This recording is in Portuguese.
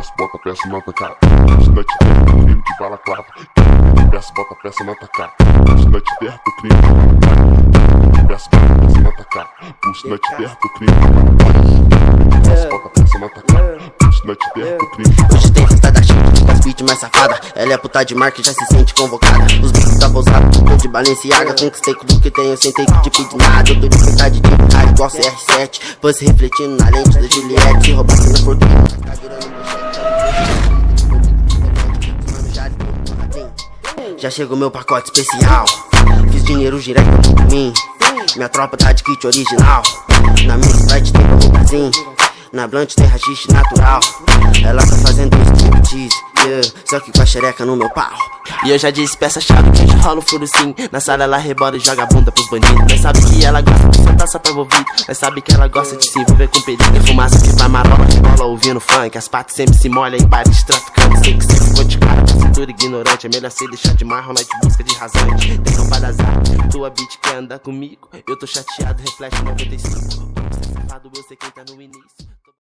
desce, bota a peça na tua cara. Estudante terra do crime de balaclava. Desce, bota a peça na tua cara. Estudante terra do crime de balaclava. Desce, bota a peça na tua cara. Estudante terra do crime de balaclava. Desce, bota a peça na tua cara. Estudante terra do crime de balaclava. Hoje tem festa da chique, das beat mais safada. Ela é puta de marca e já se sente convocada. Os bicos da pousada, tô de Balenciaga. Conquistei tudo que tenho, sem ter que te pedir nada. Eu tô de vontade de brincar igual CR7. Você refletindo na lente da Juliette. Se roubar aqui na fortuna, tá virando manchete. Já chegou meu pacote especial. Fiz dinheiro direto pra mim. Minha tropa tá de kit original. Na minha sprite tem Brasil. Na blunt tem rachixe natural. Ela tá fazendo um striptease, yeah. Só que com a xereca no meu pau. E eu já disse peça-chave que hoje rola um furo sim. Na sala ela rebola e joga a bunda pros bandidos. Nós sabe que ela gosta de sentar só pra envolver. Nós sabe que ela gosta de se envolver com perigo. Tem fumaça que vai marola, rebola ouvindo funk. As patas sempre se molham em bares de traficante. Sei que você ficou de cara, com cintura ignorante. É melhor você deixar de marrom, nós de busca de rasante. Tem rampa das artes, tua bitch quer andar comigo. Eu tô chateado, reflete 95. Você é safado, eu sei quem tá no início.